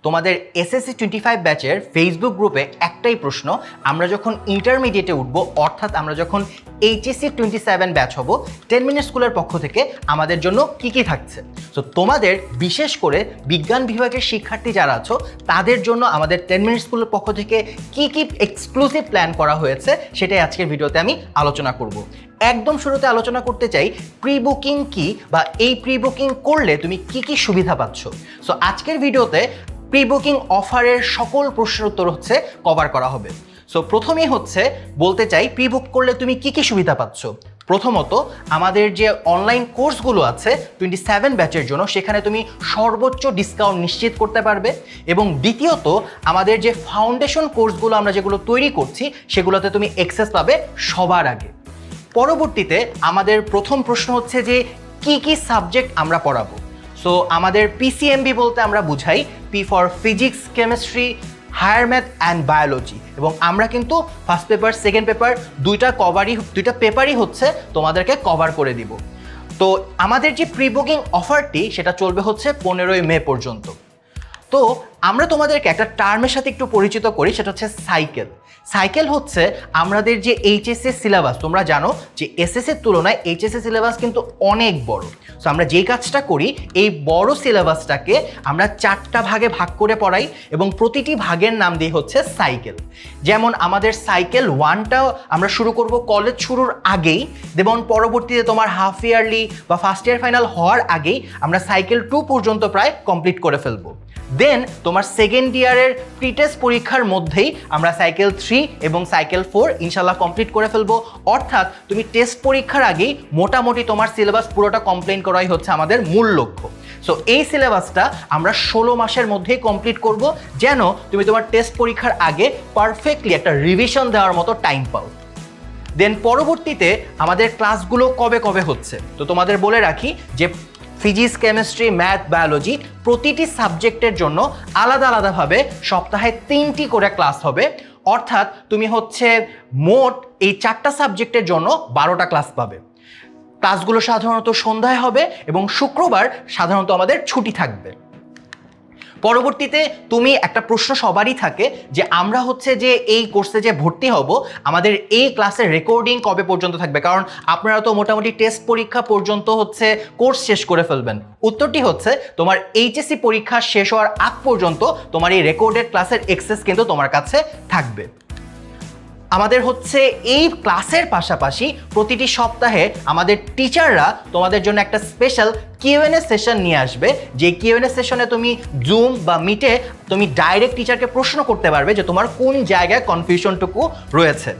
তোমাদের এসএসসি 25 ব্যাচের ফেসবুক গ্রুপে একটাই প্রশ্ন, আমরা যখন ইন্টারমিডিয়েটে উঠবো অর্থাৎ আমরা যখন এইচএসসি 27 ব্যাচ হব 10 মিনিট স্কুলের পক্ষ থেকে আমাদের জন্য কি কি থাকছে। তো তোমাদের বিশেষ করে বিজ্ঞান বিভাগের শিক্ষার্থী যারা আছো তাদের জন্য আমাদের 10 মিনিট স্কুলের পক্ষ থেকে কি কি এক্সক্লুসিভ প্ল্যান করা হয়েছে সেটাই আজকের ভিডিওতে আমি আলোচনা করব। একদম শুরুতে আলোচনা করতে চাই প্রি বুকিং কি, বা এই প্রি বুকিং করলে তুমি কি কি সুবিধা পাচ্ছ। সো আজকের ভিডিওতে প্রি বুকিং অফারের সকল প্রশ্নের উত্তর হচ্ছে কভার করা হবে। সো প্রথমেই হচ্ছে বলতে চাই প্রি বুক করলে তুমি কি কি সুবিধা পাচ্ছ। প্রথমত আমাদের যে অনলাইন কোর্সগুলো আছে 27 ব্যাচের জন্য সেখানে তুমি সর্বোচ্চ ডিসকাউন্ট নিশ্চিত করতে পারবে, এবং দ্বিতীয়ত আমাদের যে ফাউন্ডেশন কোর্সগুলো আমরা যেগুলো তৈরি করছি সেগুলোতে তুমি অ্যাক্সেস পাবে সবার আগে। পরবর্তীতে আমাদের প্রথম প্রশ্ন হচ্ছে যে কি কি সাবজেক্ট আমরা পড়াবো। সো আমাদের পিসিএমবি বলতে আমরা বুঝাই P for physics, chemistry, higher math and biology, এবং আমরা কিন্তু ফার্স্ট পেপার সেকেন্ড পেপার দুইটা পেপারই হচ্ছে তোমাদেরকে কভার করে দিব। তো আমাদের যে প্রি বুকিং অফারটি সেটা চলবে হচ্ছে 15ই মে পর্যন্ত। তো আমরা তোমাদেরকে একটা টার্মের সাথে একটু পরিচিত করি, সেটা হচ্ছে সাইকেল। সাইকেল হচ্ছে আমাদের যে এইচএসসি সিলেবাস, তোমরা জানো যে এসএসসির তুলনায় এইচএসসি সিলেবাস কিন্তু অনেক বড়। সো আমরা যেই কাজটা করি এই বড় সিলেবাসটাকে আমরা 4টা ভাগে ভাগ করে পড়াই, এবং প্রতিটি ভাগের নাম দিই হচ্ছে সাইকেল। যেমন আমাদের সাইকেল 1টা আমরা শুরু করব কলেজ শুরুর আগেই, যেমন পরবর্তীতে তোমার হাফ ইয়ারলি বা ফার্স্ট ইয়ার ফাইনাল হওয়ার আগেই আমরা সাইকেল 2 পর্যন্ত প্রায় কমপ্লিট করে ফেলবো। দেন তোমার সেকেন্ড ইয়ারের প্রি টেস্ট পরীক্ষার মধ্যেই আমরা সাইকেল 3 এবং সাইকেল 4 ইনশাল্লাহ কমপ্লিট করে ফেলবো। অর্থাৎ তুমি টেস্ট পরীক্ষার আগেই মোটামুটি তোমার সিলেবাস পুরোটা কমপ্লিট করাই হচ্ছে আমাদের মূল লক্ষ্য। সো এই সিলেবাসটা আমরা 16 মাসের মধ্যেই কমপ্লিট করব, যেন তুমি তোমার টেস্ট পরীক্ষার আগে পারফেক্টলি একটা রিভিশন দেওয়ার মতো টাইম পাও। দেন পরবর্তীতে আমাদের ক্লাসগুলো কবে কবে হচ্ছে, তো তোমাদের বলে রাখি যে ফিজিক্স, কেমিস্ট্রি, ম্যাথ, বায়োলজি প্রতিটি সাবজেক্টের জন্য আলাদা আলাদাভাবে সপ্তাহে 3টি করে ক্লাস হবে। অর্থাৎ তুমি হচ্ছে মোট এই 4টা সাবজেক্টের জন্য 12টা ক্লাস পাবে। ক্লাসগুলো সাধারণত সন্ধ্যায় হবে এবং শুক্রবার সাধারণত আমাদের ছুটি থাকবে। পরবর্তীতে তুমি একটা প্রশ্ন সবারই থাকে যে আমরা হচ্ছে যে এই কোর্সে যে ভর্তি হব আমাদের এই ক্লাসের রেকর্ডিং কবে পর্যন্ত থাকবে, কারণ আপনারা তো মোটামুটি টেস্ট পরীক্ষা পর্যন্ত হচ্ছে কোর্স শেষ করে ফেলবেন। উত্তরটি হচ্ছে তোমার এইচএসসি পরীক্ষা শেষ হওয়ার আগ পর্যন্ত তোমার এই রেকর্ডেড ক্লাসের অ্যাক্সেস কিন্তু তোমার কাছে থাকবে। আমাদের হচ্ছে এই ক্লাসের পাশাপাশি প্রতিটি সপ্তাহে আমাদের টিচাররা তোমাদের জন্য একটা স্পেশাল কিউএনএ সেশন নিয়ে আসবে, যে কিউএনএ সেশনে তুমি জুম বা মিটে তুমি ডাইরেক্ট টিচারকে প্রশ্ন করতে পারবে যে তোমার কোন জায়গায় কনফিউশনটুকু রয়েছে।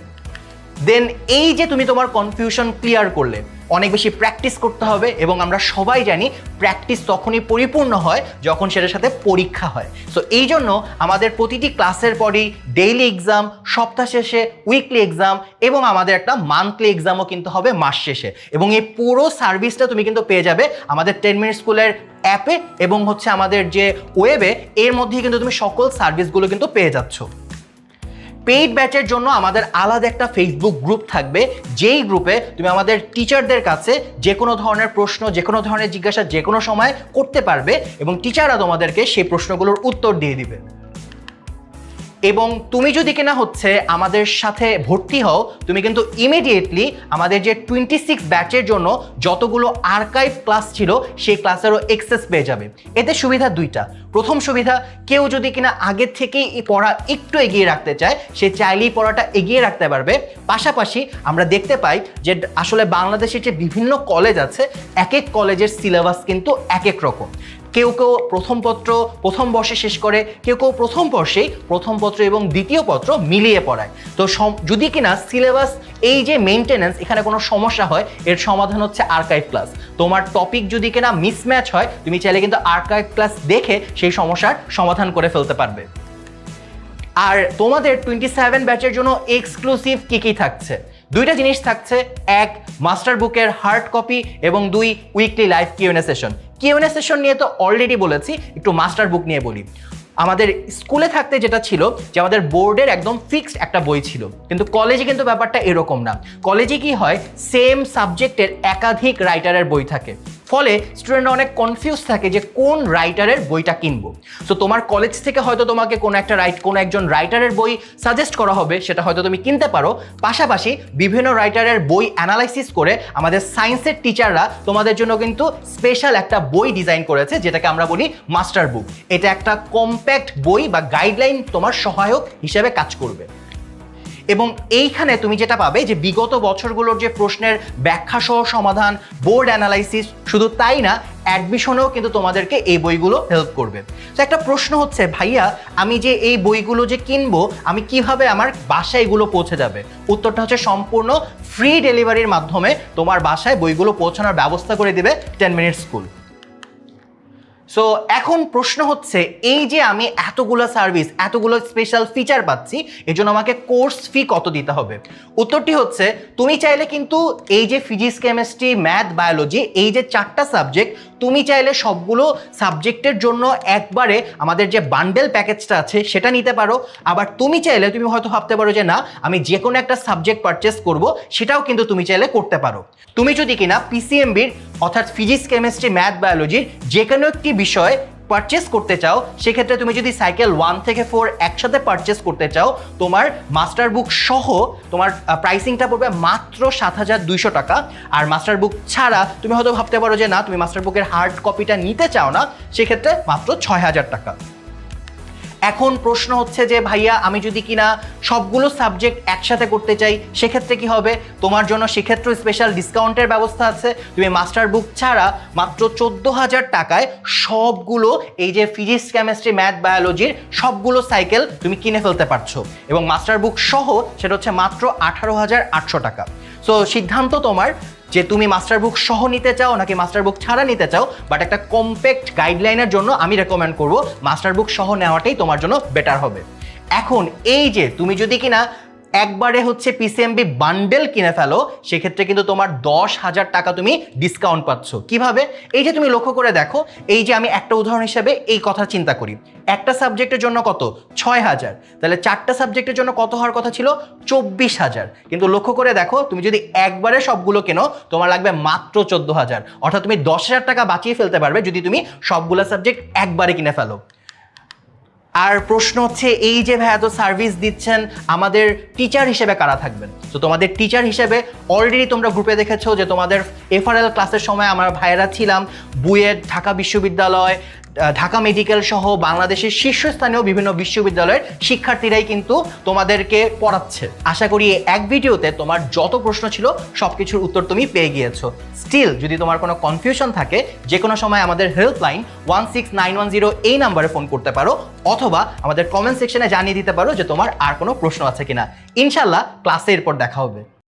দেন এই যে তুমি তোমার কনফিউশন ক্লিয়ার করলে অনেক বেশি প্র্যাকটিস করতে হবে, এবং আমরা সবাই জানি প্র্যাকটিস তখনই পরিপূর্ণ হয় যখন সেটার সাথে পরীক্ষা হয়। সো এই জন্য আমাদের প্রতিটি ক্লাসের পরই ডেইলি এক্সাম, সপ্তাহ শেষে উইকলি এক্সাম, এবং আমাদের একটা মান্থলি এক্সামও কিন্তু হবে মাস শেষে। এবং এই পুরো সার্ভিসটা তুমি কিন্তু পেয়ে যাবে আমাদের 10 মিনিট স্কুলের অ্যাপে এবং হচ্ছে আমাদের যে ওয়েবে, এর মধ্যেই কিন্তু তুমি সকল সার্ভিসগুলো কিন্তু পেয়ে যাচ্ছ। পেইড ব্যাচের জন্য আমাদের আলাদা একটা ফেসবুক গ্রুপ থাকবে, যেই গ্রুপে তুমি আমাদের টিচারদের কাছে যে কোনো ধরনের প্রশ্ন, যে কোনো ধরনের জিজ্ঞাসা যে কোনো সময় করতে পারবে, এবং টিচাররা তোমাদেরকে সেই প্রশ্নগুলোর উত্তর দিয়ে দিবে। এবং তুমি যদি কিনা হচ্ছে আমাদের সাথে ভর্তি হও তুমি কিন্তু ইমিডিয়েটলি আমাদের যে 26 ব্যাচের জন্য যতগুলো আর্কাইভ ক্লাস ছিল সেই ক্লাসেরও অ্যাক্সেস পেয়ে যাবে। এতে সুবিধা দুইটা। প্রথম সুবিধা, কেউ যদি কিনা আগে থেকেই এই পড়া একটু এগিয়ে রাখতে চায় সে চাইলেই পড়াটা এগিয়ে রাখতে পারবে। পাশাপাশি আমরা দেখতে পাই যে আসলে বাংলাদেশের যে বিভিন্ন কলেজ আছে এক এক কলেজের সিলেবাস কিন্তু এক এক রকম। কেউ কেউ প্রথম পত্র প্রথম বর্ষে শেষ করে, কেউ কেউ প্রথম বর্ষেই প্রথম পত্র এবং দ্বিতীয় পত্র মিলিয়ে পড়ায়। তো যদি কিনা সিলেবাস এই যে মেনটেন্যান্স এখানে কোনো সমস্যা হয়, এর সমাধান হচ্ছে আর্কাইভ ক্লাস। তোমার টপিক যদি কিনা মিসম্যাচ হয় তুমি চাইলে কিন্তু আর্কাইভ ক্লাস দেখে সেই সমস্যার সমাধান করে ফেলতে পারবে। আর তোমাদের 27 ব্যাচের জন্য এক্সক্লুসিভ কি থাকছে, দুইটা জিনিস থাকছে। এক, মাস্টার বুকের হার্ড কপি, এবং 2, weekly live QnA session. QnA session নিয়ে তো অলরেডি বলেছি, একটু মাস্টার বুক নিয়ে বলি। আমাদের স্কুলে থাকতে যেটা ছিল যে আমাদের বোর্ডের একদম ফিক্সড একটা বই ছিল, কিন্তু কলেজে কিন্তু ব্যাপারটা এরকম না। কলেজে কি হয়, সেম সাবজেক্টের একাধিক রাইটারের বই থাকে। ফলে স্টুডেন্টরা অনেক কনফিউজ থাকে যে কোন রাইটারের বইটা কিনবো। সো তোমার কলেজ থেকে হয়তো তোমাকে কোনো একজন রাইটারের বই সাজেস্ট করা হবে, সেটা হয়তো তুমি কিনতে পারো। পাশাপাশি বিভিন্ন রাইটারের বই অ্যানালাইসিস করে আমাদের সায়েন্সের টিচাররা তোমাদের জন্য কিন্তু স্পেশাল একটা বই ডিজাইন করেছে, যেটাকে আমরা বলি মাস্টার বুক। এটা একটা কম্প্যাক্ট বই বা গাইডলাইন তোমার সহায়ক হিসেবে কাজ করবে। এবং এইখানে তুমি যেটা পাবে যে বিগত বছরগুলোর যে প্রশ্নের ব্যাখ্যা সহ সমাধান, বোর্ড অ্যানালাইসিস, শুধু তাই না অ্যাডমিশনেও কিন্তু তোমাদেরকে এই বইগুলো হেল্প করবে। তো একটা প্রশ্ন হচ্ছে, ভাইয়া আমি যে এই বইগুলো যে কিনবো, আমি কিভাবে আমার বাসায় এগুলো পৌঁছে যাবে? উত্তরটা হচ্ছে সম্পূর্ণ ফ্রি ডেলিভারির মাধ্যমে তোমার বাসায় বইগুলো পৌঁছানোর ব্যবস্থা করে দিবে 10 মিনিট স্কুল। সো এখন প্রশ্ন হচ্ছে, এই যে আমি এতগুলো সার্ভিস, এতগুলো স্পেশাল ফিচার পাচ্ছি, এর জন্য আমাকে কোর্স ফি কত দিতে হবে? উত্তরটি হচ্ছে, তুমি চাইলে কিন্তু এই যে ফিজিক্স, কেমিস্ট্রি, ম্যাথ, বায়োলজি, এই যে 4টা সাবজেক্ট, তুমি চাইলে সবগুলো সাবজেক্টের জন্য একবারে আমাদের যে বান্ডেল প্যাকেজটা আছে সেটা নিতে পারো। আবার তুমি চাইলে, তুমি হয়তো ভাবতে পারো যে না, আমি যে কোনো একটা সাবজেক্ট পারচেস করব, সেটাও কিন্তু তুমি চাইলে করতে পারো। তুমি যদি কিনা পিসিএমবির অর্থাৎ ফিজিক্স, কেমিস্ট্রি, ম্যাথ, বায়োলজির যে কোনো একটি বিষয় পারচেস করতে চাও, সেক্ষেত্রে তুমি যদি সাইকেল 1 থেকে 4 একসাথে পারচেস করতে চাও, তোমার মাস্টার বুক সহ তোমার প্রাইসিংটা পড়বে মাত্র 7,200 টাকা। আর মাস্টার বুক ছাড়া তুমি হয়তো ভাবতে পারো যে না, তুমি মাস্টার বুকের হার্ড কপিটা নিতে চাও না, সেক্ষেত্রে মাত্র 6,000 টাকা। এখন প্রশ্ন হচ্ছে যে ভাইয়া আমি যদি কিনা সবগুলো সাবজেক্ট একসাথে করতে চাই, সেক্ষেত্রে কি হবে? তোমার জন্য সেক্ষেত্রে স্পেশাল ডিসকাউন্টের ব্যবস্থা আছে। তুমি মাস্টার বুক ছাড়া মাত্র 14,000 টাকায় সবগুলো এই যে ফিজিক্স, কেমিস্ট্রি, ম্যাথ, বায়োলজির সবগুলো সাইকেল তুমি কিনে ফেলতে পারছো, এবং মাস্টার বুক সহ সেটা হচ্ছে মাত্র 18,800 টাকা। সো সিদ্ধান্ত তোমার যে তুমি মাস্টার বুক সহ নিতে চাও নাকি মাস্টার বুক ছাড়া নিতে চাও। বাট একটা কম্প্যাক্ট গাইডলাইনের জন্য আমি রেকমেন্ড করব মাস্টার বুক সহ নেওয়াটাই তোমার জন্য বেটার হবে। এখন এই যে তুমি যদি কিনা একবারে হচ্ছে পিসিএমবি বান্ডেল কিনে ফেলো, সেক্ষেত্রে কিন্তু তোমার 10,000 টাকা তুমি ডিসকাউন্ট পাচ্ছ। কিভাবে? এই যে তুমি লক্ষ্য করে দেখো, এই যে আমি একটা উদাহরণ হিসেবে এই কথা চিন্তা করি, একটা সাবজেক্টের জন্য কত? 6,000। তাহলে 4টা সাবজেক্টের জন্য কত হওয়ার কথা ছিল? 24,000। কিন্তু লক্ষ্য করে দেখো, তুমি যদি একবারে সবগুলো কেনো, তোমার লাগবে মাত্র 14,000। অর্থাৎ তুমি 10,000 টাকা বাঁচিয়ে ফেলতে পারবে যদি তুমি সবগুলো সাবজেক্ট একবারে কিনে ফেলো। আর প্রশ্ন হচ্ছে, এই যে ভাইয়া তো সার্ভিস দিচ্ছেন, আমাদের টিচার হিসেবে কারা থাকবেন? তো তোমাদের টিচার হিসেবে অলরেডি তোমরা গ্রুপে দেখেছো যে তোমাদের এফআরএল ক্লাসের সময় আমার ভাইয়েরা ছিলাম। বুয়েট, ঢাকা বিশ্ববিদ্যালয়, ঢাকা মেডিকেল সহ বাংলাদেশের শীর্ষস্থানীয় বিভিন্ন বিশ্ববিদ্যালয়ের শিক্ষার্থীরাই কিন্তু তোমাদেরকে পড়াচ্ছে। আশা করি এক ভিডিওতে তোমার যত প্রশ্ন ছিল সব কিছুর উত্তর তুমি পেয়ে গিয়েছো। স্টিল যদি তোমার কোনো কনফিউশন থাকে, যে কোনো সময় আমাদের হেল্পলাইন 16910 এই নাম্বারে ফোন করতে পারো, অথবা আমাদের কমেন্ট সেকশনে জানিয়ে দিতে পারো যে তোমার আর কোনো প্রশ্ন আছে কিনা। ইনশাল্লাহ ক্লাসে এরপর দেখা হবে।